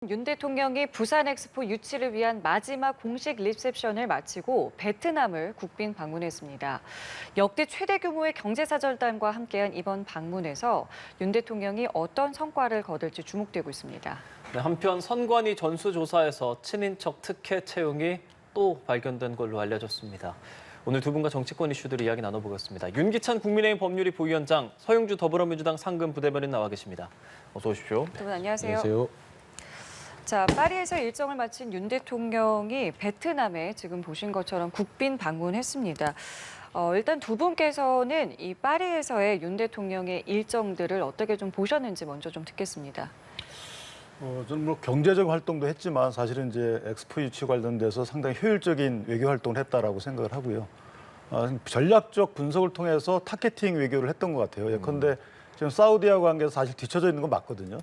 윤 대통령이 부산 엑스포 유치를 위한 마지막 공식 리셉션을 마치고 베트남을 국빈 방문했습니다. 역대 최대 규모의 경제사절단과 함께한 이번 방문에서 윤 대통령이 어떤 성과를 거둘지 주목되고 있습니다. 네, 한편 선관위 전수조사에서 친인척 특혜 채용이 또 발견된 걸로 알려졌습니다. 오늘 두 분과 정치권 이슈들 이야기 나눠보겠습니다. 윤기찬 국민의힘 법률위 부위원장, 서영주 더불어민주당 상근 부대변인 나와 계십니다. 어서 오십시오. 두 분 안녕하세요. 안녕하세요. 자, 파리에서 일정을 마친 윤 대통령이 베트남에 지금 보신 것처럼 국빈 방문했습니다. 일단 두 분께서는 이 파리에서의 윤 대통령의 일정들을 어떻게 좀 보셨는지 먼저 좀 듣겠습니다. 저는 뭐 경제적 활동도 했지만 사실은 이제 엑스포 유치 관련돼서 상당히 효율적인 외교 활동을 했다라고 생각을 하고요. 전략적 분석을 통해서 타겟팅 외교를 했던 것 같아요. 예컨대 지금 사우디와 관계에서 사실 뒤쳐져 있는 건 맞거든요.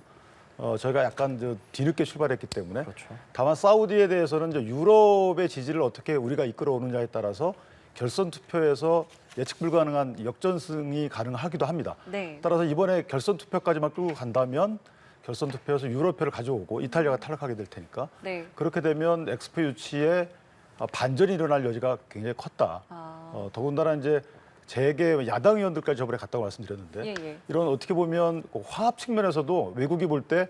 저희가 약간 뒤늦게 출발했기 때문에. 그렇죠. 다만 사우디에 대해서는 이제 유럽의 지지를 어떻게 우리가 이끌어오느냐에 따라서 결선 투표에서 예측 불가능한 역전승이 가능하기도 합니다. 네. 따라서 이번에 결선 투표까지만 끌고 간다면 결선 투표에서 유럽표를 가져오고 이탈리아가 탈락하게 될 테니까 네. 그렇게 되면 엑스포 유치에 반전이 일어날 여지가 굉장히 컸다. 더군다나 이제 재계 야당 의원들까지 저번에 갔다고 말씀드렸는데 예. 이런 어떻게 보면 화합 측면에서도 외국이 볼 때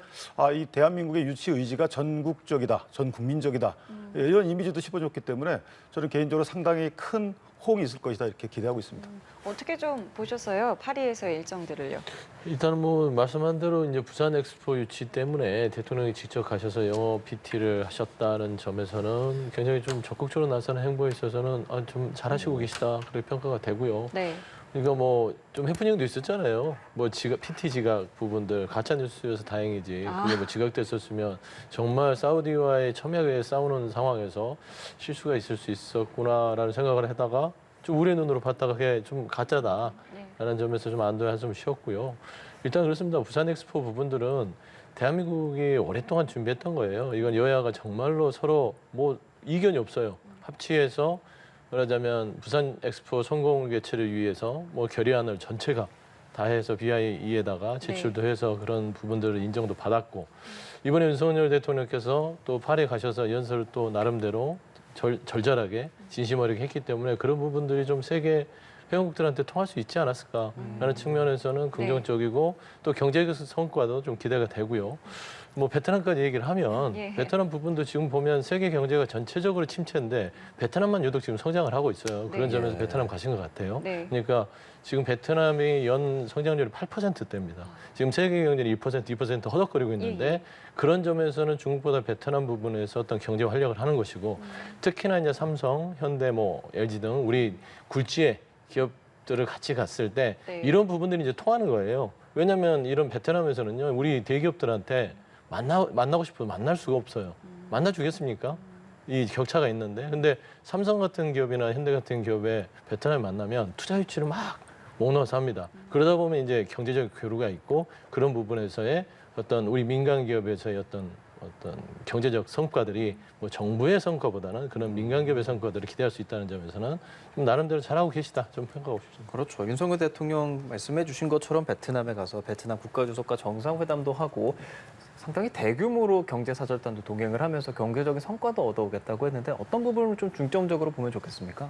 이 대한민국의 유치 의지가 전국적이다, 전 국민적이다 이런 이미지도 씹어줬기 때문에 저는 개인적으로 상당히 큰 호응이 있을 것이다 이렇게 기대하고 있습니다. 어떻게 좀 보셨어요? 파리에서의 일정들을요. 일단은 뭐 말씀한 대로 이제 부산 엑스포 유치 때문에 대통령이 직접 가셔서 영어 PT를 하셨다는 점에서는 굉장히 좀 적극적으로 나서는 행보에 있어서는 좀 잘하시고 계시다 그렇게 평가가 되고요. 네. 그러니까 뭐 좀 해프닝도 있었잖아요. 뭐 PT 지각 부분들 가짜 뉴스여서 다행이지. 그게 뭐 지각됐었으면 정말 사우디와의 첨예하게 싸우는 상황에서 실수가 있을 수 있었구나라는 생각을 하다가 좀 우리의 눈으로 봤다가 그게 좀 가짜다라는 점에서 좀 안도의 한숨을 쉬었고요. 일단 그렇습니다. 부산 엑스포 부분들은 대한민국이 오랫동안 준비했던 거예요. 이건 여야가 정말로 서로 뭐 이견이 없어요. 합치해서 말하자면 부산 엑스포 성공 개최를 위해서 뭐 결의안을 전체가 다 해서 BIE에다가 제출도 해서 그런 부분들을 인정도 받았고 이번에 윤석열 대통령께서 또 파리에 가셔서 연설을 또 나름대로 절절하게 진심 어리게 했기 때문에 그런 부분들이 좀 세계 회원국들한테 통할 수 있지 않았을까라는 측면에서는 긍정적이고 또 경제적 성과도 좀 기대가 되고요. 뭐 베트남까지 얘기를 하면 베트남 부분도 지금 보면 세계 경제가 전체적으로 침체인데 베트남만 유독 지금 성장을 하고 있어요. 그런 점에서 베트남 가신 것 같아요. 그러니까 지금 베트남이 연 성장률이 8%대입니다. 지금 세계 경제는 2% 허덕거리고 있는데 그런 점에서는 중국보다 베트남 부분에서 어떤 경제 활력을 하는 것이고 특히나 이제 삼성, 현대, 뭐 LG 등 우리 굴지의 기업들을 같이 갔을 때 이런 부분들이 이제 통하는 거예요. 왜냐하면 이런 베트남에서는요, 우리 대기업들한테 만나고 싶어도 만날 수가 없어요. 만나주겠습니까? 이 격차가 있는데. 근데 삼성 같은 기업이나 현대 같은 기업에 베트남에 만나면 투자 유치를 막 모너서 합니다. 그러다 보면 이제 경제적 교류가 있고 그런 부분에서의 어떤 우리 민간 기업에서의 어떤 경제적 성과들이 뭐 정부의 성과보다는 그런 민간 기업의 성과들을 기대할 수 있다는 점에서는 좀 나름대로 잘하고 계시다 좀 평가하고 싶습니다. 그렇죠. 윤석열 대통령 말씀해 주신 것처럼 베트남에 가서 베트남 국가주석과 정상회담도 하고 상당히 대규모로 경제사절단도 동행을 하면서 경제적인 성과도 얻어오겠다고 했는데 어떤 부분을 좀 중점적으로 보면 좋겠습니까?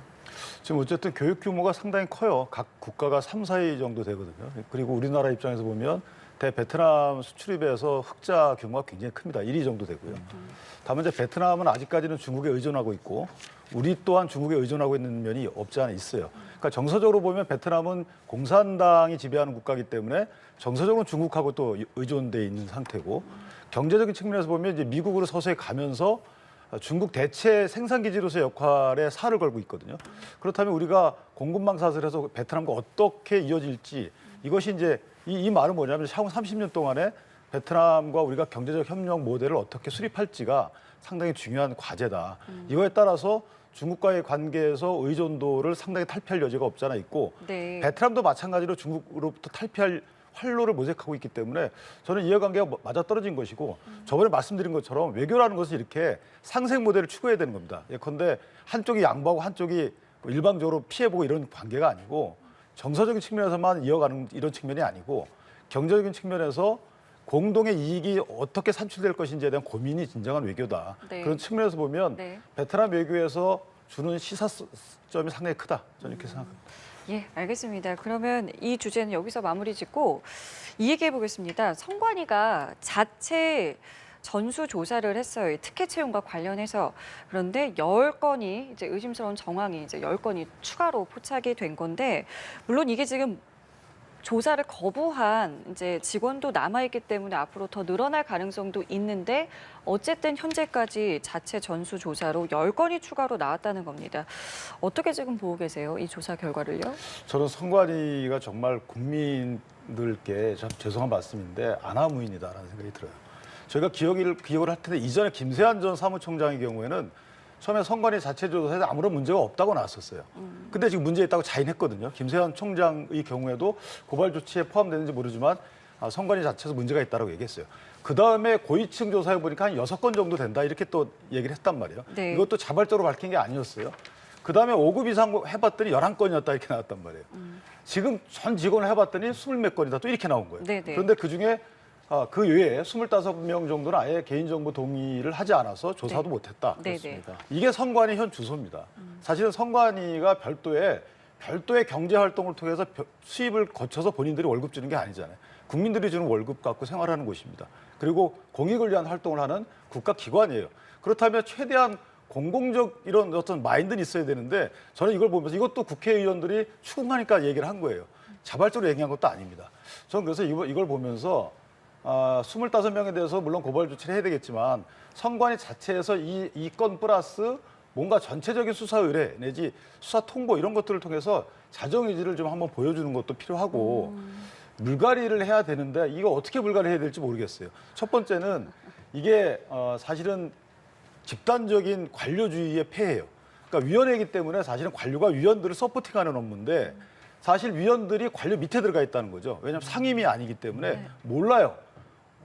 지금 어쨌든 교육 규모가 상당히 커요. 각 국가가 3, 4위 정도 되거든요. 그리고 우리나라 입장에서 보면 베트남 수출입에서 흑자 규모가 굉장히 큽니다. 1위 정도 되고요. 다만 이제 베트남은 아직까지는 중국에 의존하고 있고 우리 또한 중국에 의존하고 있는 면이 없지 않아 있어요. 그러니까 정서적으로 보면 베트남은 공산당이 지배하는 국가이기 때문에 정서적으로 중국하고 또 의존돼 있는 상태고 경제적인 측면에서 보면 이제 미국으로 서서히 가면서 중국 대체 생산 기지로서의 역할에 살을 걸고 있거든요. 그렇다면 우리가 공급망 사슬에서 베트남과 어떻게 이어질지 이것이 이제 이 말은 뭐냐면 향후 30년 동안에 베트남과 우리가 경제적 협력 모델을 어떻게 수립할지가 상당히 중요한 과제다. 이거에 따라서 중국과의 관계에서 의존도를 상당히 탈피할 여지가 없지 않아 있고 베트남도 마찬가지로 중국으로부터 탈피할 활로를 모색하고 있기 때문에 저는 이해관계가 맞아떨어진 것이고 저번에 말씀드린 것처럼 외교라는 것은 이렇게 상생 모델을 추구해야 되는 겁니다. 예컨대 한쪽이 양보하고 한쪽이 일방적으로 피해보고 이런 관계가 아니고 정서적인 측면에서만 이어가는 이런 측면이 아니고 경제적인 측면에서 공동의 이익이 어떻게 산출될 것인지에 대한 고민이 진정한 외교다. 네. 그런 측면에서 보면 네. 베트남 외교에서 주는 시사점이 상당히 크다. 저는 이렇게 생각합니다. 예, 알겠습니다. 그러면 이 주제는 여기서 마무리 짓고 이 얘기해 보겠습니다. 선관위가 자체 전수 조사를 했어요. 이 특혜 채용과 관련해서. 그런데 10건이 이제 의심스러운 정황이 이제 10건이 추가로 포착이 된 건데 물론 이게 지금 조사를 거부한 이제 직원도 남아 있기 때문에 앞으로 더 늘어날 가능성도 있는데 어쨌든 현재까지 자체 전수 조사로 10건이 추가로 나왔다는 겁니다. 어떻게 지금 보고 계세요? 이 조사 결과를요? 저는 선관위가 정말 국민들께 참 죄송한 말씀인데 아나무인이다라는 생각이 들어요. 저희가 기억을 할 텐데 이전에 김세환 전 사무총장의 경우에는 처음에 선관위 자체 조사에 아무런 문제가 없다고 나왔었어요. 근데 지금 문제 있다고 자인했거든요. 김세환 총장의 경우에도 고발 조치에 포함되는지 모르지만 선관위 자체에서 문제가 있다고 얘기했어요. 그 다음에 고위층 조사해 보니까 한 6건 정도 된다 이렇게 또 얘기를 했단 말이에요. 네. 이것도 자발적으로 밝힌 게 아니었어요. 그 다음에 5급 이상 해봤더니 11건이었다 이렇게 나왔단 말이에요. 지금 전 직원을 해봤더니 20몇 건이다 또 이렇게 나온 거예요. 네네. 그런데 그중에 그 외에 25명 정도는 아예 개인정보 동의를 하지 않아서 조사도 네. 못했다. 네네. 이게 선관위 현 주소입니다. 사실은 선관위가 별도의 경제 활동을 통해서 수입을 거쳐서 본인들이 월급 주는 게 아니잖아요. 국민들이 주는 월급 갖고 생활하는 곳입니다. 그리고 공익을 위한 활동을 하는 국가기관이에요. 그렇다면 최대한 공공적 이런 어떤 마인드는 있어야 되는데 저는 이걸 보면서 이것도 국회의원들이 추궁하니까 얘기를 한 거예요. 자발적으로 얘기한 것도 아닙니다. 저는 그래서 이걸 보면서 25명에 대해서 물론 고발 조치를 해야 되겠지만 선관위 자체에서 이 건 플러스 뭔가 전체적인 수사 의뢰 내지 수사 통보 이런 것들을 통해서 자정 의지를 좀 한번 보여주는 것도 필요하고 물갈이를 해야 되는데 이거 어떻게 물갈이 해야 될지 모르겠어요. 첫 번째는 이게 사실은 집단적인 관료주의의 폐해예요. 그러니까 위원회이기 때문에 사실은 관료가 위원들을 서포팅하는 업무인데 사실 위원들이 관료 밑에 들어가 있다는 거죠. 왜냐하면 상임이 아니기 때문에 몰라요.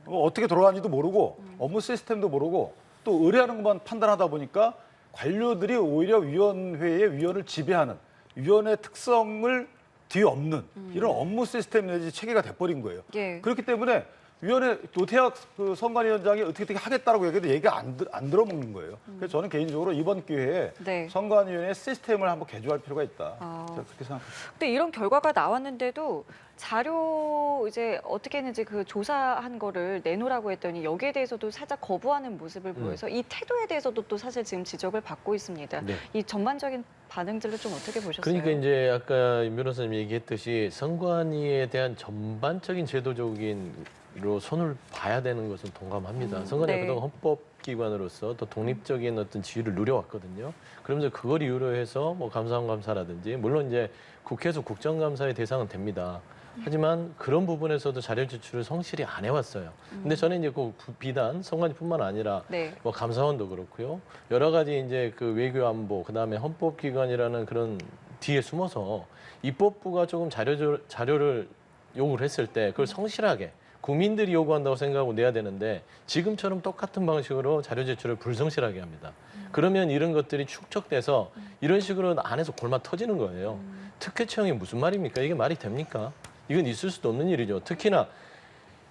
어떻게 돌아가는지도 모르고 업무 시스템도 모르고 또 의뢰하는 것만 판단하다 보니까 관료들이 오히려 위원회의 위원을 지배하는 위원회 특성을 뒤엎는 이런 업무 시스템 내지 체계가 돼버린 거예요. 예. 그렇기 때문에 위원회 노태학 그 선관위원장이 어떻게 하겠다라고 얘기해도 얘기가 안 들어먹는 거예요. 그래서 저는 개인적으로 이번 기회에 네. 선관위원회 시스템을 한번 개조할 필요가 있다. 제가 그렇게 생각합니다. 근데 이런 결과가 나왔는데도 자료 이제 어떻게 했는지 그 조사한 거를 내놓으라고 했더니 여기에 대해서도 살짝 거부하는 모습을 보여서 이 태도에 대해서도 또 사실 지금 지적을 받고 있습니다. 네. 이 전반적인 반응들을 좀 어떻게 보셨어요? 그러니까 이제 아까 임 변호사님이 얘기했듯이 선관위에 대한 전반적인 제도적인로 손을 봐야 되는 것은 동감합니다. 선관위가 네. 그동안 헌법기관으로서 또 독립적인 어떤 지위를 누려왔거든요. 그러면서 그걸 이유로 해서 뭐 감사원감사라든지 물론 이제 국회에서 국정감사의 대상은 됩니다. 하지만 그런 부분에서도 자료 제출을 성실히 안 해왔어요. 근데 저는 이제 그 비단 선관위뿐만 아니라 네. 뭐 감사원도 그렇고요. 여러 가지 이제 그 외교안보 그다음에 헌법기관이라는 그런 뒤에 숨어서 입법부가 조금 자료를 요구를 했을 때 그걸 성실하게 국민들이 요구한다고 생각하고 내야 되는데 지금처럼 똑같은 방식으로 자료 제출을 불성실하게 합니다. 그러면 이런 것들이 축적돼서 이런 식으로 안에서 골마 터지는 거예요. 특혜 채용이 무슨 말입니까? 이게 말이 됩니까? 이건 있을 수도 없는 일이죠. 특히나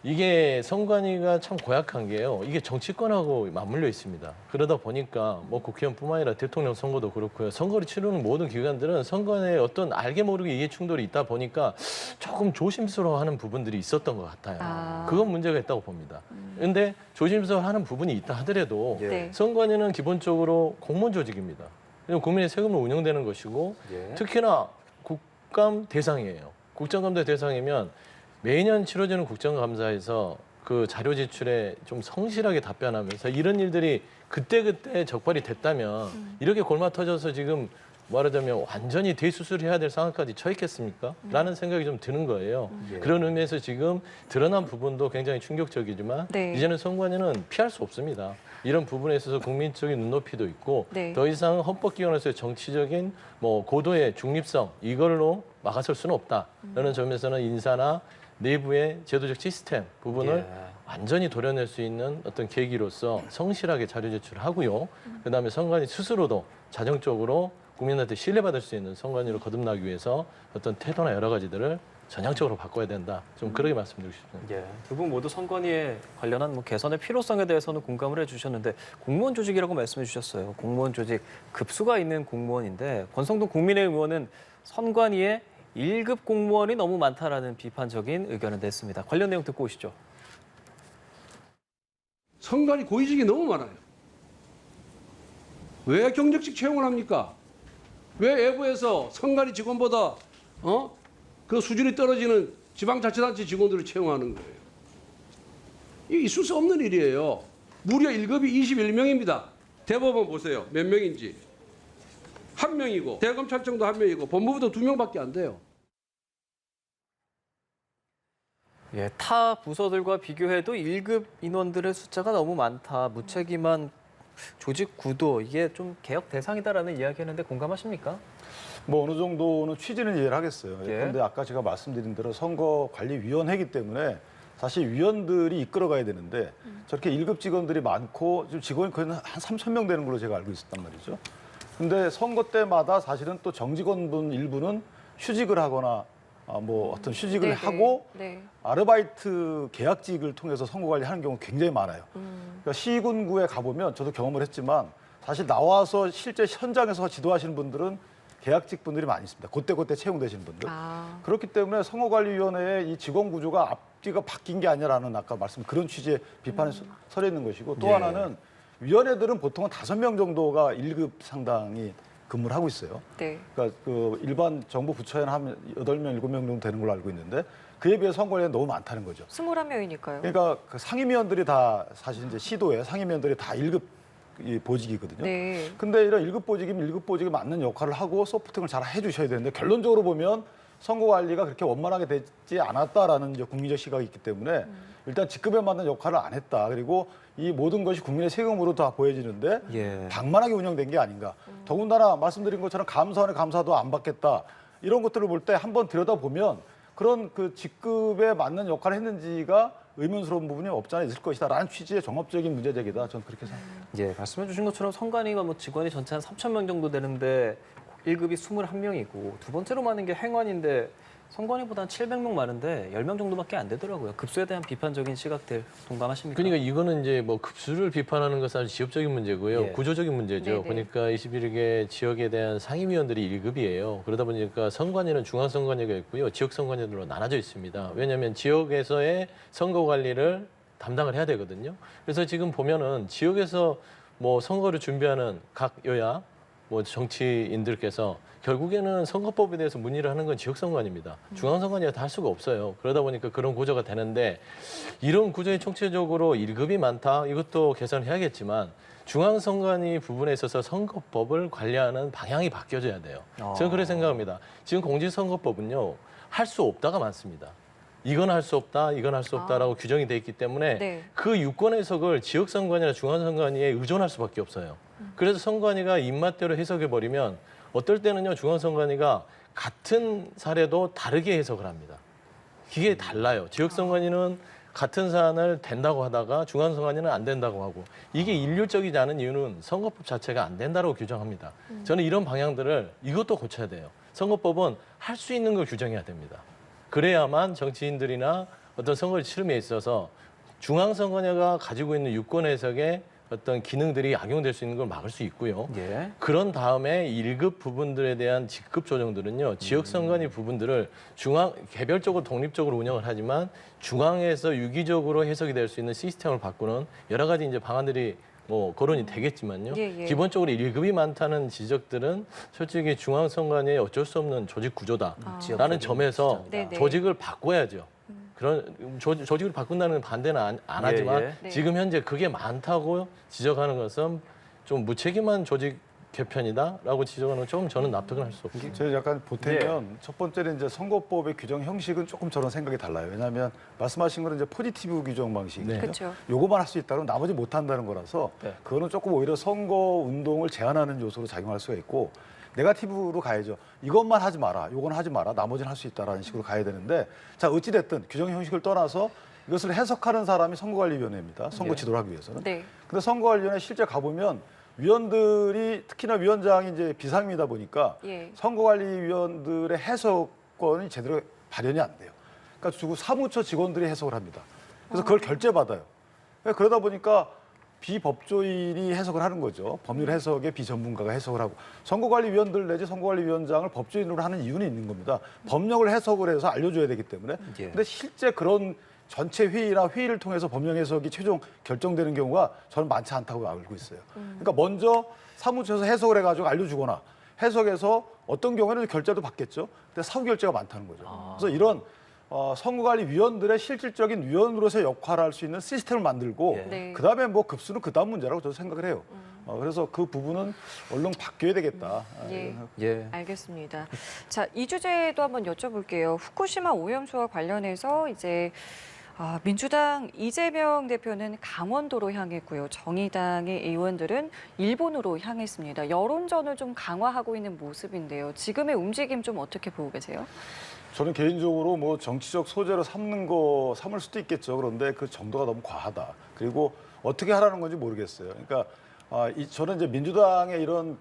이게 선관위가 참 고약한 게요. 이게 정치권하고 맞물려 있습니다. 그러다 보니까 뭐 국회의원뿐만 아니라 대통령 선거도 그렇고요. 선거를 치르는 모든 기관들은 선관위에 어떤 알게 모르게 이해 충돌이 있다 보니까 조금 조심스러워하는 부분들이 있었던 것 같아요. 그건 문제가 있다고 봅니다. 그런데 조심스러워하는 부분이 있다 하더라도 네. 선관위는 기본적으로 공무원 조직입니다. 국민의 세금으로 운영되는 것이고 특히나 국감 대상이에요. 국정감사 대상이면 매년 치러지는 국정감사에서 그 자료 제출에 좀 성실하게 답변하면서 이런 일들이 그때그때 적발이 됐다면 이렇게 골마 터져서 지금 말하자면 완전히 대수술해야 될 상황까지 처했겠습니까? 라는 생각이 좀 드는 거예요. 그런 의미에서 지금 드러난 부분도 굉장히 충격적이지만 네. 이제는 선관위는 피할 수 없습니다. 이런 부분에 있어서 국민적인 눈높이도 있고 네. 더 이상 헌법기관에서의 정치적인 뭐 고도의 중립성 이걸로 막아설 수는 없다라는 점에서는 인사나 내부의 제도적 시스템 부분을 완전히 도려낼 수 있는 어떤 계기로서 성실하게 자료 제출을 하고요. 그다음에 선관위 스스로도 자정적으로 국민한테 신뢰받을 수 있는 선관위로 거듭나기 위해서 어떤 태도나 여러 가지들을 전향적으로 바꿔야 된다. 좀 그렇게 말씀드리고 싶습니다. 예, 두 분 모두 선관위에 관련한 뭐 개선의 필요성에 대해서는 공감을 해주셨는데 공무원 조직이라고 말씀해 주셨어요. 공무원 조직 급수가 있는 공무원인데 권성동 국민의힘 의원은 선관위에 1급 공무원이 너무 많다라는 비판적인 의견을 냈습니다. 관련 내용 듣고 오시죠. 선관위 고위직이 너무 많아요. 왜 경력직 채용을 합니까? 왜 외부에서 선관위 직원보다 그 수준이 떨어지는 지방자치단체 직원들을 채용하는 거예요? 이게 있을 수 없는 일이에요. 무려 1급이 21명입니다. 대법원 보세요. 몇 명인지. 1명이고 대검찰청도 1명이고 법무부도 2명밖에 안 돼요. 예, 타 부서들과 비교해도 1급 인원들의 숫자가 너무 많다. 무책임한 조직 구도, 이게 좀 개혁 대상이다라는 이야기했는데 공감하십니까? 뭐 어느 정도는 취지는 이해를 하겠어요. 예. 그런데 아까 제가 말씀드린 대로 선거관리위원회이기 때문에 사실 위원들이 이끌어가야 되는데 저렇게 1급 직원들이 많고 지금 직원이 거의 한 3,000명 되는 걸로 제가 알고 있었단 말이죠. 근데 선거 때마다 사실은 또 정직원분 일부는 휴직을 하거나 뭐 어떤 휴직을 네네. 하고 네. 아르바이트 계약직을 통해서 선거 관리하는 경우가 굉장히 많아요. 그러니까 시군구에 가보면 저도 경험을 했지만 사실 나와서 실제 현장에서 지도하시는 분들은 계약직 분들이 많이 있습니다. 그때 채용되시는 분들. 그렇기 때문에 선거관리위원회의 이 직원 구조가 앞뒤가 바뀐 게 아니라는 아까 말씀 그런 취지의 비판이 서려 있는 것이고 또 예. 하나는 위원회들은 보통은 5명 정도가 1급 상당히 근무를 하고 있어요. 네. 그러니까 그 일반 정부 부처에는 한 8명, 7명 정도 되는 걸로 알고 있는데 그에 비해 선거관리가 너무 많다는 거죠. 21명이니까요. 그러니까 그 상임위원들이 다 사실 이제 시도에 상임위원들이 다 1급 이 보직이거든요. 네. 근데 이런 1급 보직이면 1급 보직에 맞는 역할을 하고 소프팅을 잘 해주셔야 되는데 결론적으로 보면 선거 관리가 그렇게 원만하게 되지 않았다라는 이제 국민적 시각이 있기 때문에 일단 직급에 맞는 역할을 안 했다. 그리고 이 모든 것이 국민의 세금으로 다 보여지는데 예. 방만하게 운영된 게 아닌가. 더군다나 말씀드린 것처럼 감사원의 감사도 안 받겠다. 이런 것들을 볼 때 한번 들여다보면 그런 그 직급에 맞는 역할을 했는지가 의문스러운 부분이 없지 않아 있을 것이다라는 취지의 종합적인 문제 제기다. 저는 그렇게 생각합니다. 예, 말씀해 주신 것처럼 선관위가 뭐 직원이 전체 한 3,000명 정도 되는데 1급이 21명이고 두 번째로 많은 게 행안인데 선관위보다 한 700명 많은데 10명 정도밖에 안 되더라고요. 급수에 대한 비판적인 시각들 동감하십니까? 그러니까 이거는 이제 뭐 급수를 비판하는 것은 아주 지역적인 문제고요. 예. 구조적인 문제죠. 네네. 그러니까 21개 지역에 대한 상임위원들이 1급이에요. 그러다 보니까 선관위는 중앙선관위가 있고요. 지역선관위로 나눠져 있습니다. 왜냐하면 지역에서의 선거 관리를 담당을 해야 되거든요. 그래서 지금 보면은 지역에서 뭐 선거를 준비하는 각 여야 뭐 정치인들께서 결국에는 선거법에 대해서 문의를 하는 건 지역선관위입니다. 중앙선관위가 다 할 수가 없어요. 그러다 보니까 그런 구조가 되는데 이런 구조에 총체적으로 1급이 많다. 이것도 개선해야겠지만 중앙선관위 부분에 있어서 선거법을 관리하는 방향이 바뀌어져야 돼요. 저는 그렇게 생각합니다. 지금 공직선거법은요. 할 수 없다가 많습니다. 이건 할 수 없다, 이건 할 수 없다라고 규정이 돼 있기 때문에 네. 그 유권 해석을 지역선관위나 중앙선관위에 의존할 수밖에 없어요. 그래서 선관위가 입맛대로 해석해버리면 어떨 때는요 중앙선관위가 같은 사례도 다르게 해석을 합니다. 이게 달라요. 지역선관위는 같은 사안을 된다고 하다가 중앙선관위는 안 된다고 하고 이게 일률적이지 않은 이유는 선거법 자체가 안 된다고 규정합니다. 저는 이런 방향들을 이것도 고쳐야 돼요. 선거법은 할 수 있는 걸 규정해야 됩니다. 그래야만 정치인들이나 어떤 선거를 치름에 있어서 중앙선관위가 가지고 있는 유권 해석에 어떤 기능들이 악용될 수 있는 걸 막을 수 있고요. 예. 그런 다음에 1급 부분들에 대한 직급 조정들은요. 지역선관위 부분들을 개별적으로 독립적으로 운영을 하지만 중앙에서 유기적으로 해석이 될 수 있는 시스템을 바꾸는 여러 가지 이제 방안들이 뭐 거론이 되겠지만요. 예. 기본적으로 1급이 많다는 지적들은 솔직히 중앙선관위의 어쩔 수 없는 조직 구조다라는 지역적인 점에서 네네. 조직을 바꿔야죠. 그런 조직을 바꾼다는 반대는 안 하지만 예. 네. 지금 현재 그게 많다고 지적하는 것은 좀 무책임한 조직 개편이다라고 지적하는 건 저는 납득을 할 수 없습니다. 제가 약간 보태면 첫 번째는 이제 선거법의 규정 형식은 조금 저런 생각이 달라요. 왜냐하면 말씀하신 거는 이제 포지티브 규정 방식이거든요. 네. 그렇죠. 요거만 할 수 있다면 나머지 못 한다는 거라서 네. 그거는 조금 오히려 선거 운동을 제한하는 요소로 작용할 수가 있고 네거티브로 가야죠. 이것만 하지 마라. 요건 하지 마라. 나머지는 할 수 있다라는 식으로 가야 되는데 자 어찌 됐든 규정 형식을 떠나서 이것을 해석하는 사람이 선거관리위원회입니다. 선거 지도를 하기 위해서는. 네. 근데 선거관리위원회 실제 가보면 위원들이 특히나 위원장이 이제 비상임이다 보니까 예. 선거관리위원들의 해석권이 제대로 발현이 안 돼요. 그러니까 주로 사무처 직원들이 해석을 합니다. 그래서 그걸 결제받아요. 그러다 보니까 비법조인이 해석을 하는 거죠. 법률 해석에 비전문가가 해석을 하고 선거관리위원들 내지 선거관리위원장을 법조인으로 하는 이유는 있는 겁니다. 법령을 해석을 해서 알려줘야 되기 때문에. 예. 근데 실제 그런 전체 회의나 회의를 통해서 법령 해석이 최종 결정되는 경우가 저는 많지 않다고 알고 있어요. 그러니까 먼저 사무처에서 해석을 해가지고 알려주거나 해석해서 어떤 경우에는 결제도 받겠죠. 근데 사후 결제가 많다는 거죠. 그래서 이런 선거관리위원들의 실질적인 위원으로서의 역할을 할 수 있는 시스템을 만들고 예. 네. 그다음에 뭐 급수는 그다음 문제라고 저도 생각을 해요. 그래서 그 부분은 얼른 바뀌어야 되겠다. 예. 예. 알겠습니다. 자, 이 주제도 한번 여쭤볼게요. 후쿠시마 오염수와 관련해서 이제 민주당 이재명 대표는 강원도로 향했고요. 정의당의 의원들은 일본으로 향했습니다. 여론전을 좀 강화하고 있는 모습인데요. 지금의 움직임 좀 어떻게 보고 계세요? 저는 개인적으로 뭐 정치적 소재로 삼을 수도 있겠죠. 그런데 그 정도가 너무 과하다. 그리고 어떻게 하라는 건지 모르겠어요. 그러니까 저는 이제 민주당의 이런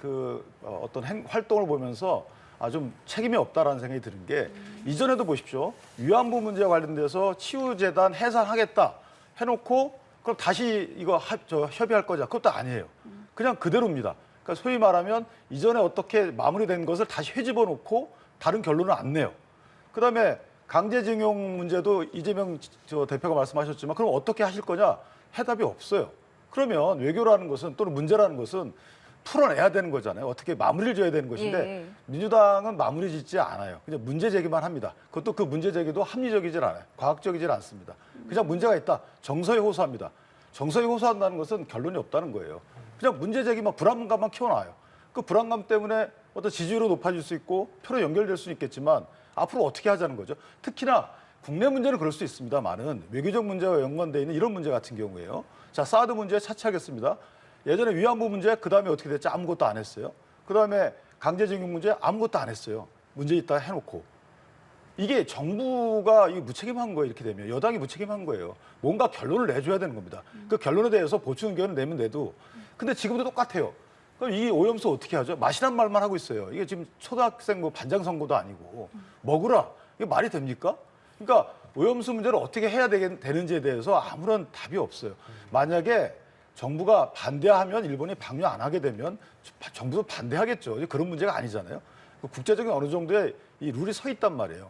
어떤 활동을 보면서 좀 책임이 없다라는 생각이 드는 게 이전에도 보십시오. 위안부 문제와 관련돼서 치유재단 해산하겠다 해놓고 그럼 다시 이거 협의할 거냐? 그것도 아니에요. 그냥 그대로입니다. 그러니까 소위 말하면 이전에 어떻게 마무리된 것을 다시 회집어 놓고 다른 결론을 안 내요. 그다음에 강제징용 문제도 이재명 대표가 말씀하셨지만 그럼 어떻게 하실 거냐? 해답이 없어요. 그러면 외교라는 것은 또는 문제라는 것은 풀어내야 되는 거잖아요. 어떻게 마무리를 지어야 되는 것인데 예. 민주당은 마무리 짓지 않아요. 그냥 문제 제기만 합니다. 그것도 그 문제 제기도 합리적이질 않아요. 과학적이질 않습니다. 그냥 문제가 있다. 정서에 호소합니다. 정서에 호소한다는 것은 결론이 없다는 거예요. 그냥 문제 제기만 불안감만 키워놔요. 그 불안감 때문에 어떤 지지율이 높아질 수 있고 표로 연결될 수는 있겠지만 앞으로 어떻게 하자는 거죠. 특히나 국내 문제는 그럴 수 있습니다만은 외교적 문제와 연관되어 있는 이런 문제 같은 경우에요. 자, 사드 문제에 차치하겠습니다. 예전에 위안부 문제 그다음에 어떻게 됐죠? 아무것도 안 했어요. 그다음에 강제징용 문제 아무것도 안 했어요. 문제 있다 해놓고. 이게 정부가 이게 무책임한 거예요. 이렇게 되면 여당이 무책임한 거예요. 뭔가 결론을 내줘야 되는 겁니다. 그 결론에 대해서 보충 의견을 내면 내도. 근데 지금도 똑같아요. 그럼 이 오염수 어떻게 하죠? 마시란 말만 하고 있어요. 이게 지금 초등학생 반장 선거도 아니고 먹으라. 이게 말이 됩니까? 그러니까 오염수 문제를 어떻게 해야 되는지에 대해서 아무런 답이 없어요. 만약에 정부가 반대하면 일본이 방류 안 하게 되면 정부도 반대하겠죠. 그런 문제가 아니잖아요. 국제적인 어느 정도의 이 룰이 서 있단 말이에요.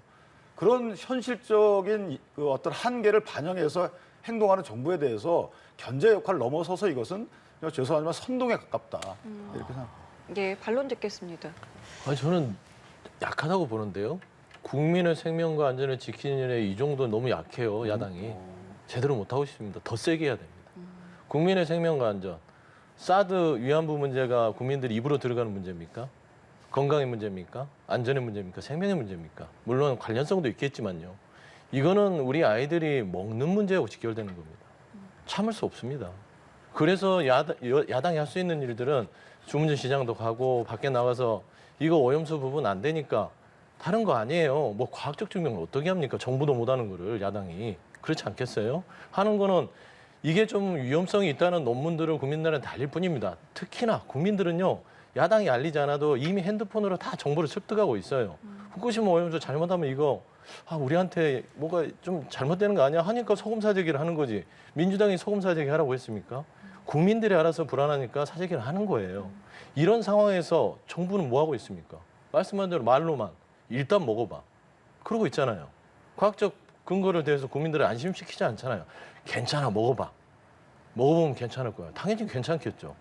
그런 현실적인 어떤 한계를 반영해서 행동하는 정부에 대해서 견제 역할을 넘어서서 이것은 죄송하지만 선동에 가깝다. 이렇게 생각합니다. 예, 반론 듣겠습니다. 저는 약하다고 보는데요. 국민의 생명과 안전을 지키는 일에 이 정도 너무 약해요. 야당이. 제대로 못하고 있습니다. 더 세게 해야 됩니다. 국민의 생명과 안전. 사드 위안부 문제가 국민들이 입으로 들어가는 문제입니까? 건강의 문제입니까? 안전의 문제입니까? 생명의 문제입니까? 물론 관련성도 있겠지만요. 이거는 우리 아이들이 먹는 문제하고 직결되는 겁니다. 참을 수 없습니다. 그래서 야당이 할 수 있는 일들은 주문진 시장도 가고 밖에 나가서 이거 오염수 부분 안 되니까 다른 거 아니에요. 뭐 과학적 증명을 어떻게 합니까? 정부도 못하는 거를 야당이. 그렇지 않겠어요? 하는 거는 이게 좀 위험성이 있다는 논문들을 국민들한테 알릴 뿐입니다. 특히나 국민들은요. 야당이 알리지 않아도 이미 핸드폰으로 다 정보를 습득하고 있어요. 후쿠시마 오염수 잘못하면 이거 우리한테 뭐가 좀 잘못되는 거 아니야? 하니까 소금 사재기를 하는 거지. 민주당이 소금 사재기 하라고 했습니까? 국민들이 알아서 불안하니까 사재기를 하는 거예요. 이런 상황에서 정부는 뭐 하고 있습니까? 말씀한 대로 말로만 일단 먹어봐. 그러고 있잖아요. 과학적 근거를 대해서 국민들을 안심시키지 않잖아요. 괜찮아, 먹어봐. 먹어보면 괜찮을 거야. 당연히 괜찮겠죠.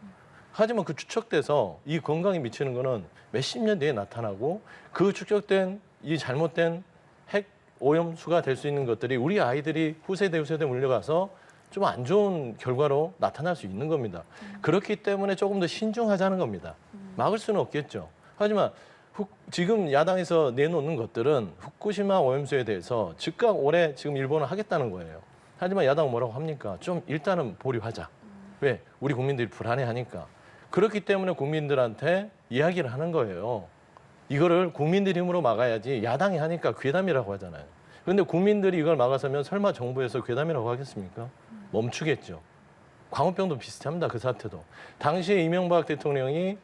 하지만 그 추적돼서 이 건강에 미치는 거는 몇십 년 뒤에 나타나고 그 축적된 이 잘못된 핵 오염수가 될 수 있는 것들이 우리 아이들이 후세대 물려가서 좀 안 좋은 결과로 나타날 수 있는 겁니다. 그렇기 때문에 조금 더 신중하자는 겁니다. 막을 수는 없겠죠. 하지만 지금 야당에서 내놓는 것들은 후쿠시마 오염수에 대해서 즉각 올해 지금 일본은 하겠다는 거예요. 하지만 야당은 뭐라고 합니까? 좀 일단은 보류하자. 왜? 우리 국민들이 불안해하니까. 그렇기 때문에 국민들한테 이야기를 하는 거예요. 이거를 국민들 힘으로 막아야지 야당이 하니까 괴담이라고 하잖아요. 그런데 국민들이 이걸 막아서면 설마 정부에서 괴담이라고 하겠습니까? 멈추겠죠. 광우병도 비슷합니다. 그 사태도. 당시에 이명박 대통령이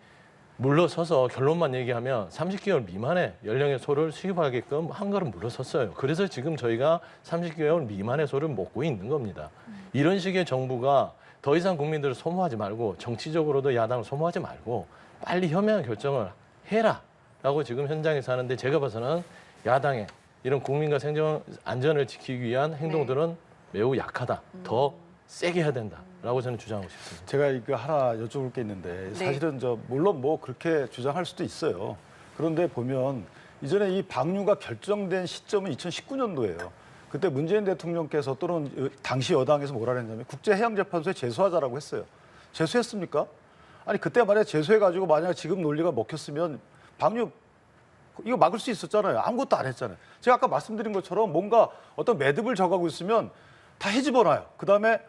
물러서서 결론만 얘기하면 30개월 미만의 연령의 소를 수입하게끔 한 걸음 물러섰어요. 그래서 지금 저희가 30개월 미만의 소를 먹고 있는 겁니다. 이런 식의 정부가 더 이상 국민들을 소모하지 말고 정치적으로도 야당을 소모하지 말고 빨리 현명한 결정을 해라라고 지금 현장에서 하는데 제가 봐서는 야당의 이런 국민과 생존 안전을 지키기 위한 행동들은 매우 약하다. 더 세게 해야 된다라고 저는 주장하고 싶습니다. 제가 이거 하나 여쭤볼 게 있는데 사실은 물론 뭐 그렇게 주장할 수도 있어요. 그런데 보면 이전에 이 방류가 결정된 시점은 2019년도예요. 그때 문재인 대통령께서 또는 당시 여당에서 뭐라 했냐면 국제해양재판소에 제소하자라고 했어요. 제소했습니까? 아니 그때 만약에 제소해가지고 만약에 지금 논리가 먹혔으면 방류 이거 막을 수 있었잖아요. 아무것도 안 했잖아요. 제가 아까 말씀드린 것처럼 뭔가 어떤 매듭을 져가고 있으면 다 헤집어놔요. 그다음에